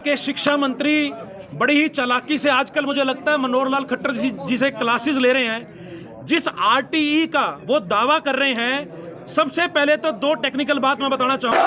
के शिक्षा मंत्री बड़ी ही चालाकी से आजकल मुझे लगता है मनोहर लाल खट्टर जी से क्लासेस ले रहे हैं। जिस आरटीई का वो दावा कर रहे हैं, सबसे पहले तो दो टेक्निकल बात मैं बताना चाहूंगा।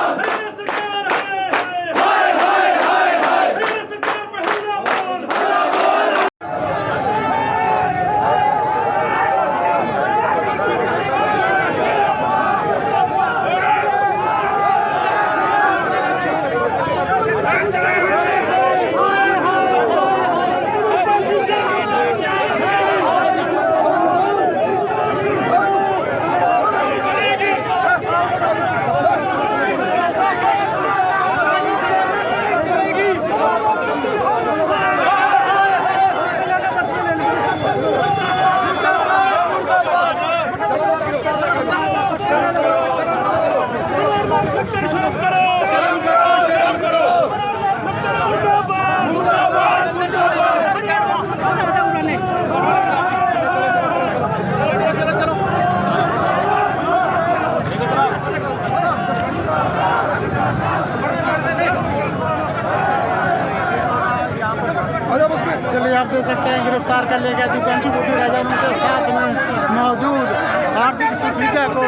चलिए, आप देख सकते हैं गिरफ्तार कर लिया गया दीपांशु बुद्धि राजा उनके साथ में मौजूद हार्दिक सुखीजा को भी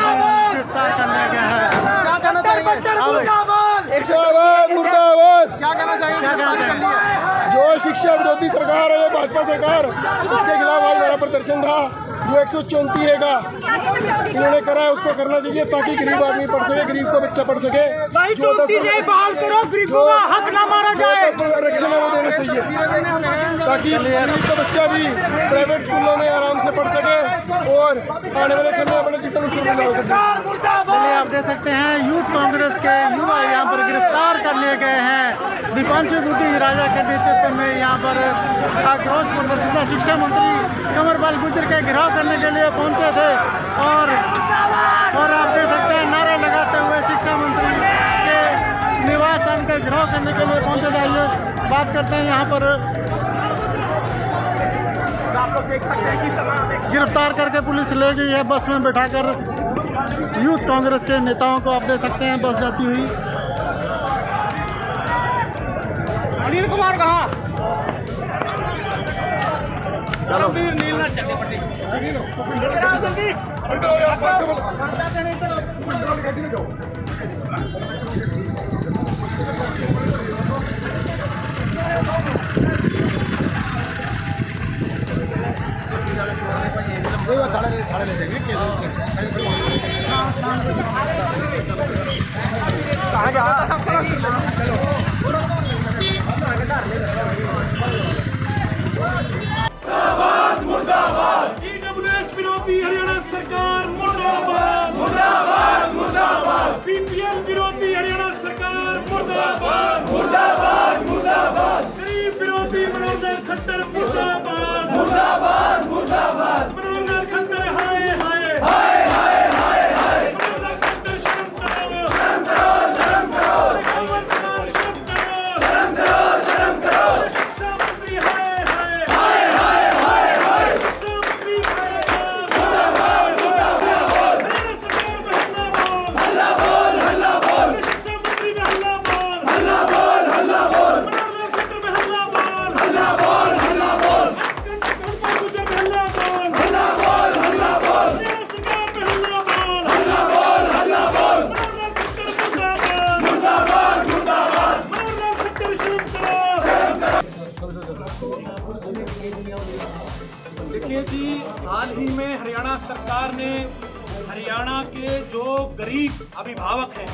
गिरफ्तार कर लिया गया है। क्या कहना चाहिए? जो शिक्षा विरोधी सरकार है, भाजपा सरकार, इसके खिलाफ आज बड़ा प्रदर्शन था। जो 134 है का इन्होंने करा है, उसको करना चाहिए ताकि गरीब आदमी पढ़ सके, गरीब को बच्चा पढ़ सके। जो 10% बहाल करो, गरीबों का हक ना मारा जाए, आरक्षण है वो देना चाहिए ताकि गरीब का बच्चा भी प्राइवेट स्कूलों में आराम से पढ़ सके और आने वाले समय अपने जीवन शुरू कर। चलिए, आप देख सकते हैं यूथ कांग्रेस के युवा यहाँ पर गिरफ्तार कर लिए गए हैं। दीपांशु बुद्धि राजा के नेतृत्व में यहाँ पर आक्रोश प्रदर्शन शिक्षा मंत्री कंवरपाल गुर्जर के घेराव करने के लिए पहुंचे थे और आप देख सकते हैं नारे लगाते हुए शिक्षा मंत्री के निवास स्थान का घेराव करने के लिए पहुंचे थे। आइए बात करते हैं यहाँ पर। आप लोग देख सकते हैं कि गिरफ्तार करके पुलिस ले गई है, बस में बैठाकर यूथ कांग्रेस के नेताओं को आप देख सकते हैं बस जाती हुई। अनिल कुमार कहाँ? चलो नीलना चलते पड़ती। कहाँ जा हरियाणा सरकार मुर्दाबाद, मुर्दाबाद, मुर्दाबाद। पीपीएल विरोधी हरियाणा सरकार मुर्दाबाद, मुर्दाबाद, मुर्दाबाद। गरीब विरोधी मनोहर लाल खट्टर मुर्दाबाद, मुर्दाबाद, मुर्दाबाद। मनोहर लाल खट्टर हाय हाय हाय हाय हाय हाय। मनोहर लाल खट्टर शर्म करो, शर्म करो, शर्म करो। शर्म करो, शर्म करो। शिक्षा मंत्री हाय हाय हाय हाय हाय हाय। शिक्षा मंत्री देखिए जी, हाल ही में हरियाणा सरकार ने हरियाणा के जो गरीब अभिभावक हैं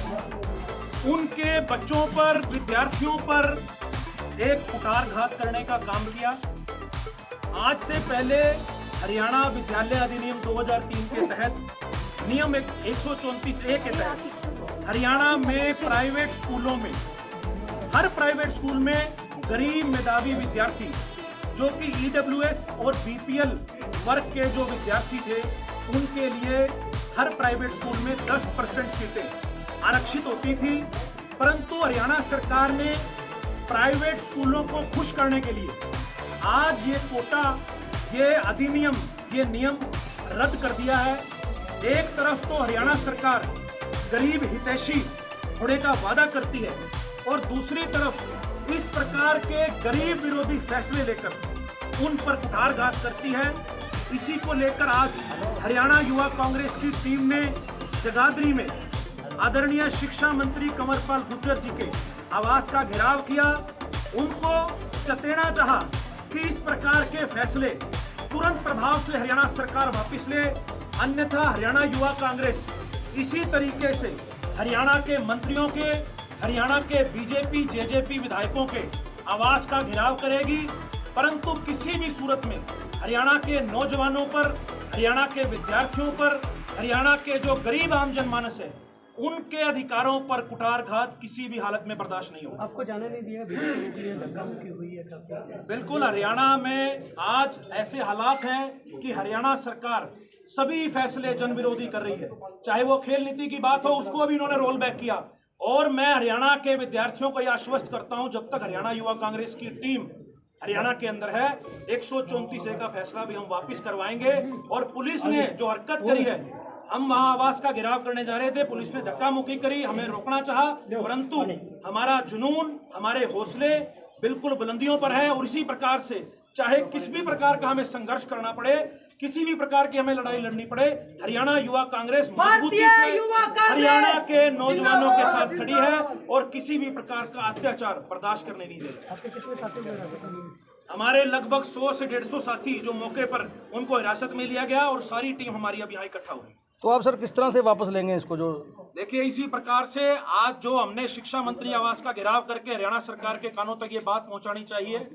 उनके बच्चों पर, विद्यार्थियों पर एक कुठारघात करने का काम किया। आज से पहले हरियाणा विद्यालय अधिनियम 2003 के तहत नियम 134A के तहत हरियाणा में प्राइवेट स्कूलों में, हर प्राइवेट स्कूल में गरीब मेधावी विद्यार्थी जो कि EWS और BPL वर्ग के जो विद्यार्थी थे, उनके लिए हर प्राइवेट स्कूल में 10% सीटें आरक्षित होती थी। परंतु हरियाणा सरकार ने प्राइवेट स्कूलों को खुश करने के लिए आज ये कोटा, ये अधिनियम, ये नियम रद्द कर दिया है। एक तरफ तो हरियाणा सरकार गरीब हितैषी होने का वादा करती है और दूसरी तरफ इस प्रकार के गरीब विरोधी फैसले लेकर उन पर कुठारघात करती है। इसी को लेकर आज हरियाणा युवा कांग्रेस की टीम ने जगाधरी में आदरणीय शिक्षा मंत्री कंवरपाल गुर्जर जी के आवास का घेराव किया। उनको चतेना चाहा कि इस प्रकार के फैसले तुरंत प्रभाव से हरियाणा सरकार वापस ले, अन्यथा हरियाणा युवा कांग्रेस इसी तरीके से हरियाणा के मंत्रियों के, हरियाणा के बीजेपी जेजेपी विधायकों के आवास का घेराव करेगी। परंतु किसी भी सूरत में हरियाणा के नौजवानों पर, हरियाणा के विद्यार्थियों पर, हरियाणा के जो गरीब आम जनमानस है उनके अधिकारों पर कुठारघात किसी भी हालत में बर्दाश्त नहीं होगा। आपको जाने नहीं दिया, बीजेपी के लिए धक्का मुक्की हुई है सब? बिल्कुल, हरियाणा में आज ऐसे हालात हैं कि हरियाणा सरकार सभी फैसले जन विरोधी कर रही है। चाहे वो खेल नीति की बात हो, उसको भी इन्होंने रोल बैक किया। और मैं हरियाणा के विद्यार्थियों को यह आश्वस्त करता हूं, जब तक हरियाणा युवा कांग्रेस की टीम हरियाणा के अंदर है, 134A का फैसला भी हम वापस करवाएंगे। और पुलिस ने जो हरकत करी है, हम वहां आवास का घेराव करने जा रहे थे, पुलिस ने धक्का मुक्की करी, हमें रोकना चाहा, परंतु हमारा जुनून, हमारे हौसले बिल्कुल बुलंदियों पर है। और इसी प्रकार से चाहे किस भी प्रकार का हमें संघर्ष करना पड़े, किसी भी प्रकार की हमें लड़ाई लड़नी पड़े, हरियाणा युवा कांग्रेस मजबूती से हरियाणा के नौजवानों के साथ खड़ी है और किसी भी प्रकार का अत्याचार बर्दाश्त करने नहीं देगा। हमारे लगभग 100 से 150 साथी जो मौके पर, उनको हिरासत में लिया गया और सारी टीम हमारी अभी यहाँ इकट्ठा हुई। तो आप सर किस तरह से वापस लेंगे इसको? जो देखिए, इसी प्रकार से आज जो हमने शिक्षा मंत्री आवास का घेराव करके हरियाणा सरकार के कानों तक ये बात पहुंचानी चाहिए।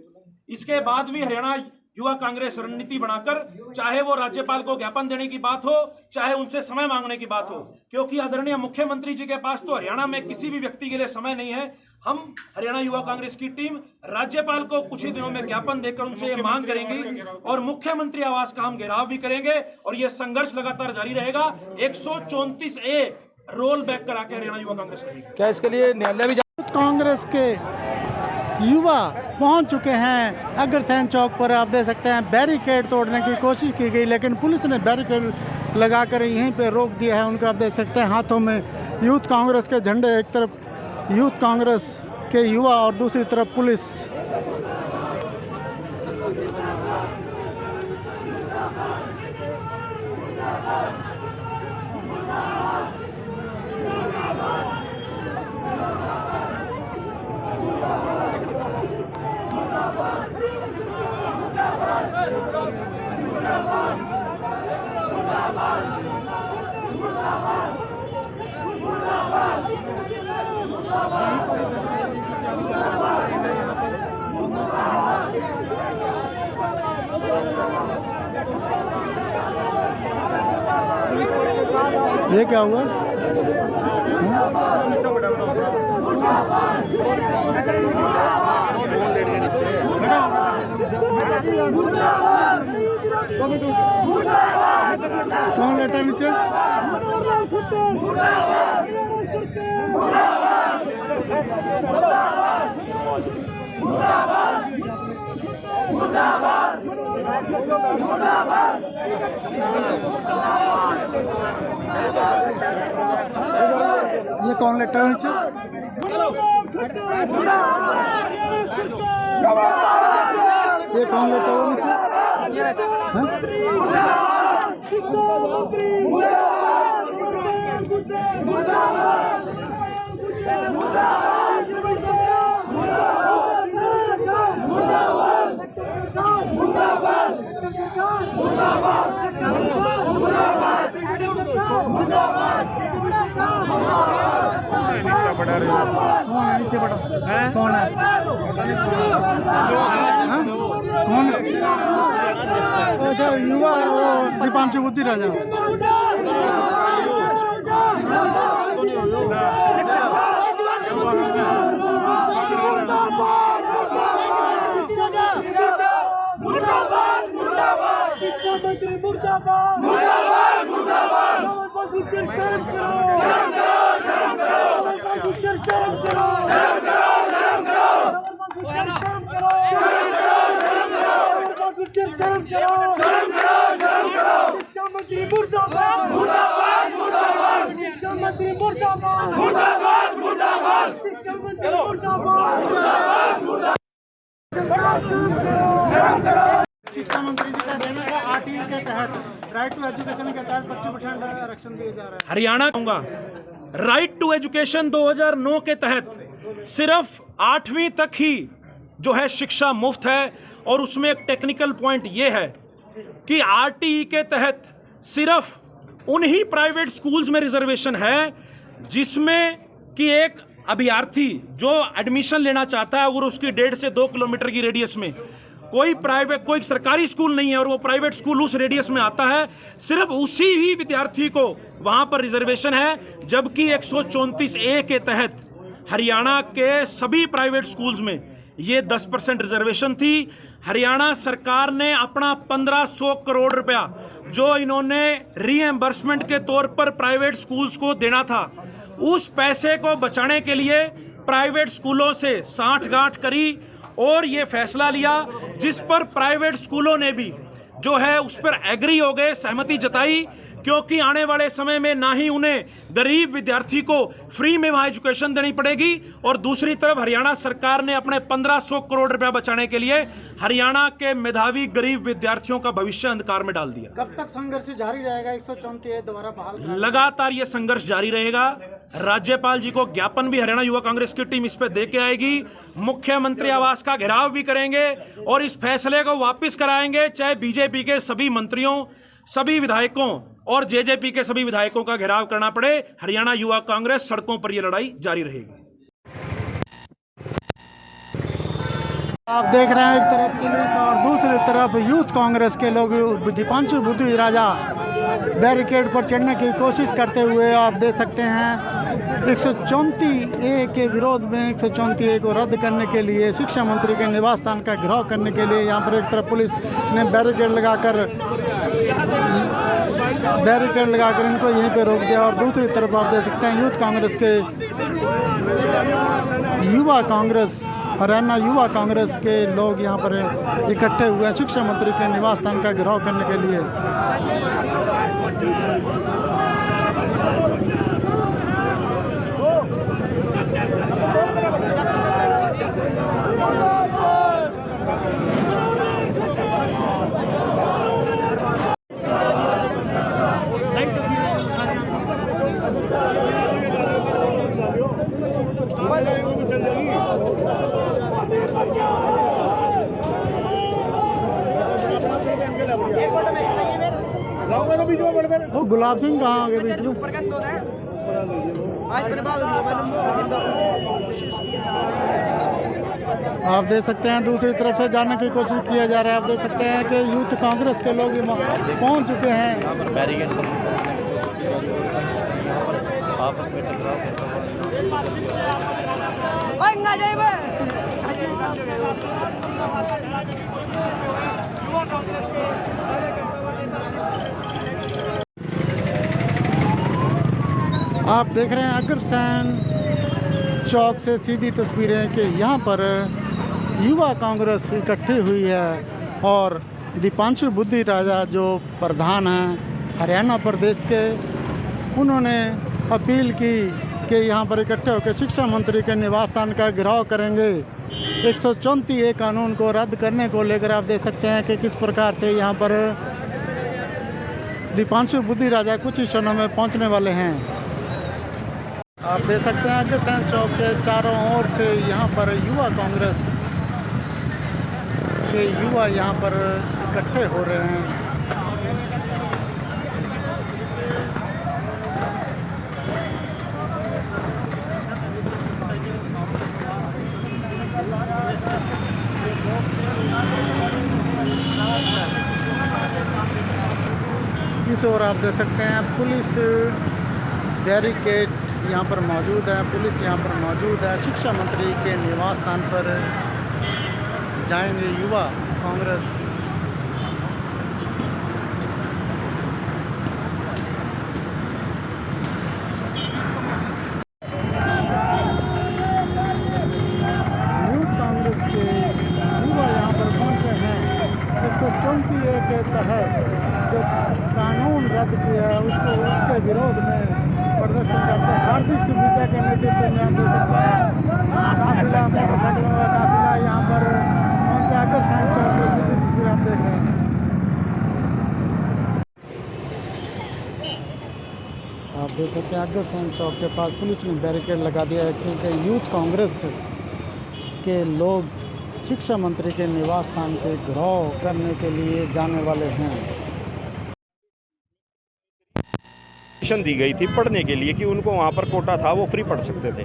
इसके बाद भी हरियाणा युवा कांग्रेस रणनीति बनाकर, चाहे वो राज्यपाल को ज्ञापन देने की बात हो, चाहे उनसे समय मांगने की बात हो, क्योंकि आदरणीय मुख्यमंत्री जी के पास तो हरियाणा में किसी भी व्यक्ति के लिए समय नहीं है। हम हरियाणा युवा कांग्रेस की टीम राज्यपाल को कुछ ही दिनों में ज्ञापन देकर उनसे ये मांग करेंगी और मुख्यमंत्री आवास का हम घेराव भी करेंगे और ये संघर्ष लगातार जारी रहेगा। 134A रोल बैक करा के हरियाणा युवा कांग्रेस रहेगी। क्या इसके लिए न्यायालय भी कांग्रेस के युवा पहुंच चुके हैं अग्रसेन चौक पर। आप देख सकते हैं बैरिकेड तोड़ने की कोशिश की गई, लेकिन पुलिस ने बैरिकेड लगाकर यहीं पे रोक दिया है उनको। आप देख सकते हैं हाथों में यूथ कांग्रेस के झंडे, एक तरफ यूथ कांग्रेस के युवा और दूसरी तरफ पुलिस। ये क्या हुआ? कौन लेटा नीचे? ये कौन लेटा नीचे? ये कौन लेटा हुआ नीचे? नीचे पड़ा कौन है? कौन? अच्छा, युवा वो दीपांशु बुद्धि राजा। शिक्षा मंत्री जी का कहना है आरटीई के तहत राइट टू एजुकेशन के तहत 25% आरक्षण दिया जा रहा है। हरियाणा कहूंगा राइट टू एजुकेशन 2009 के तहत सिर्फ 8वीं तक ही जो है शिक्षा मुफ्त है। और उसमें एक टेक्निकल पॉइंट ये है कि आरटीई के तहत सिर्फ उन्हीं प्राइवेट स्कूल्स में रिजर्वेशन है जिसमें कि एक अभ्यर्थी जो एडमिशन लेना चाहता है और उसकी 1.5 से 2 किलोमीटर की रेडियस में कोई सरकारी स्कूल नहीं है और वो प्राइवेट स्कूल उस रेडियस में आता है, सिर्फ उसी ही विद्यार्थी को वहां पर रिजर्वेशन है। जबकि 134A के तहत हरियाणा के सभी प्राइवेट स्कूल्स में ये 10% रिजर्वेशन थी। हरियाणा सरकार ने अपना 1500 करोड़ रुपया जो इन्होंने रीएम्बर्समेंट के तौर पर प्राइवेट स्कूल्स को देना था, उस पैसे को बचाने के लिए प्राइवेट स्कूलों से सांठगांठ करी और ये फैसला लिया जिस पर प्राइवेट स्कूलों ने भी जो है उस पर एग्री हो गए, सहमति जताई, क्योंकि आने वाले समय में ना ही उन्हें गरीब विद्यार्थी को फ्री में वहां एजुकेशन देनी पड़ेगी और दूसरी तरफ हरियाणा सरकार ने अपने 1500 करोड़ रुपया बचाने के लिए हरियाणा के मेधावी गरीब विद्यार्थियों का भविष्य अंधकार में डाल दिया। कब तक संघर्ष जारी रहेगा? 134 दोबारा बहाल? लगातार ये संघर्ष जारी रहेगा। राज्यपाल जी को ज्ञापन भी हरियाणा युवा कांग्रेस की टीम इस पे दे के आएगी। मुख्यमंत्री आवास का घेराव भी करेंगे और इस फैसले को वापस कराएंगे, चाहे बीजेपी के सभी मंत्रियों, सभी विधायकों और जेजेपी के सभी विधायकों का घेराव करना पड़े। हरियाणा युवा कांग्रेस सड़कों पर यह लड़ाई जारी रहेगी। आप देख रहे हैं एक तरफ पुलिस और दूसरी तरफ यूथ कांग्रेस के लोग दीपांशु बुद्धू राजा बैरिकेड पर चढ़ने की कोशिश करते हुए आप देख सकते हैं 134A के विरोध में 134A को रद्द करने के लिए शिक्षा मंत्री के निवास स्थान का घेराव करने के लिए यहाँ पर एक तरफ पुलिस ने बैरिकेड लगाकर इनको यहीं पे रोक दिया और दूसरी तरफ आप देख सकते हैं यूथ कांग्रेस के हरियाणा युवा कांग्रेस के लोग यहाँ पर इकट्ठे हुए हैं शिक्षा मंत्री के निवास स्थान का घेराव करने के लिए। वो गुलाब सिंह कहाँ आ गए बीच में? आप देख सकते हैं दूसरी तरफ से जाने की कोशिश किया जा रहा है। आप देख सकते हैं कि यूथ कांग्रेस के लोग पहुंच चुके हैं। आप देख रहे हैं अग्रसेन चौक से सीधी तस्वीरें कि यहाँ पर युवा कांग्रेस इकट्ठी हुई है और दीपांशु बुद्धू राजा जो प्रधान हैं हरियाणा प्रदेश के, उन्होंने अपील की कि यहाँ पर इकट्ठे होकर शिक्षा मंत्री के निवास स्थान का घेराव करेंगे। 134A कानून को रद्द करने को लेकर आप देख सकते हैं कि किस प्रकार से यहाँ पर दीपांशु बुद्धू राजा कुछ ही क्षणों में पहुँचने वाले हैं। आप देख सकते हैं अग्रसेन चौक के चारों ओर से यहाँ पर युवा कांग्रेस के युवा यहाँ पर इकट्ठे हो रहे हैं। इस ओर आप देख सकते हैं पुलिस बैरिकेड यहाँ पर मौजूद है, पुलिस यहाँ पर मौजूद है। शिक्षा मंत्री के निवास स्थान पर जाएंगे युवा कांग्रेस। यूथ कांग्रेस के युवा यहाँ पर पहुँचे हैं। 134A के तहत जो कानून रद्द किया है उसके विरोध में प्रदर्शन करते हैं। हार्दिक सुविधा के नेतृत्व में हम देख सकते हैं काफिला यहाँ पर अग्र साइंस चौक की तस्वीर हम देख रहे हैं। आप देख सकते हैं अग्र साइंस चौक के पास पुलिस ने बैरिकेड लगा दिया है क्योंकि यूथ कांग्रेस के लोग शिक्षा मंत्री के निवास स्थान पे घेराव करने के लिए जाने वाले हैं। दी गई थी पढ़ने के लिए कि उनको वहाँ पर कोटा था, वो फ्री पढ़ सकते थे।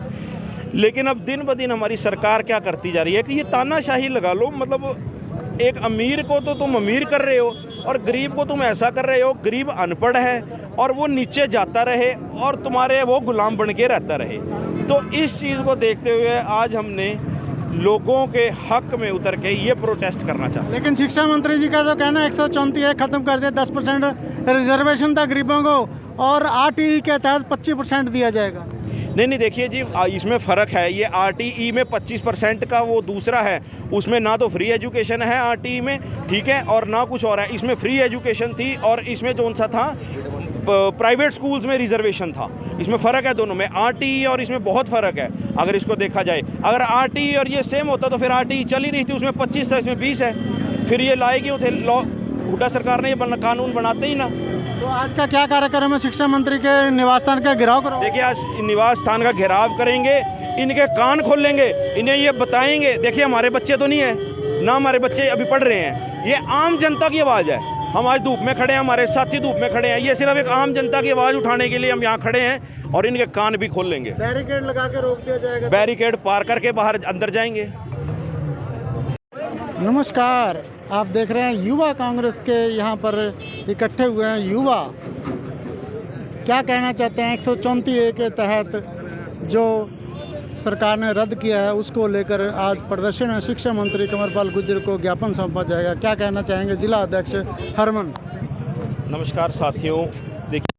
लेकिन अब दिन ब दिन हमारी सरकार क्या करती जा रही है कि ये तानाशाही लगा लो, मतलब एक अमीर को तो तुम अमीर कर रहे हो और गरीब को तुम ऐसा कर रहे हो, गरीब अनपढ़ है और वो नीचे जाता रहे और तुम्हारे वो गुलाम बन के रहता रहे। तो इस चीज़ को देखते हुए आज हमने लोगों के हक में उतर के ये प्रोटेस्ट करना चाहते। लेकिन शिक्षा मंत्री जी का तो कहना 134 खत्म कर दिया, 10% रिजर्वेशन था गरीबों को और आरटीई के तहत 25% दिया जाएगा। नहीं देखिए जी, इसमें फ़र्क है। ये आरटीई में 25% का वो दूसरा है, उसमें ना तो फ्री एजुकेशन है आरटीई में, ठीक है, और ना कुछ और है। इसमें फ्री एजुकेशन थी और इसमें कौन सा था, प्राइवेट स्कूल्स में रिजर्वेशन था। इसमें फ़र्क है दोनों में, आरटीई और इसमें बहुत फ़र्क है। अगर इसको देखा जाए, अगर आरटीई और ये सेम होता तो फिर आरटीई चल ही रही थी, उसमें 25 था, इसमें 20 है। फिर ये लाए क्यों थे? हुड्डा सरकार ने ये कानून बनाते ही ना। तो आज का क्या कार्यक्रम है? शिक्षा मंत्री के निवास स्थान का घेराव करो। देखिए, आज निवास स्थान का घेराव करेंगे, इनके कान खोलेंगे, इन्हें ये बताएंगे। देखिए, हमारे बच्चे तो नहीं है ना, हमारे बच्चे अभी पढ़ रहे हैं। ये आम जनता की आवाज़ है। हम आज धूप में खड़े हैं, हमारे साथी धूप में खड़े हैं। ये सिर्फ एक आम जनता की आवाज़ उठाने के लिए हम यहाँ खड़े हैं और इनके कान भी खोल लेंगे। बैरिकेड लगा के रोक दिया जाएगा। बैरिकेड पार करके बाहर अंदर जाएंगे। नमस्कार, आप देख रहे हैं युवा कांग्रेस के यहाँ पर इकट्ठे हुए हैं युवा। क्या कहना चाहते हैं? 134A के तहत जो सरकार ने रद्द किया है उसको लेकर आज प्रदर्शन है। शिक्षा मंत्री कंवरपाल गुर्जर को ज्ञापन सौंपा जाएगा। क्या कहना चाहेंगे जिला अध्यक्ष हरमन? नमस्कार साथियों, देखिए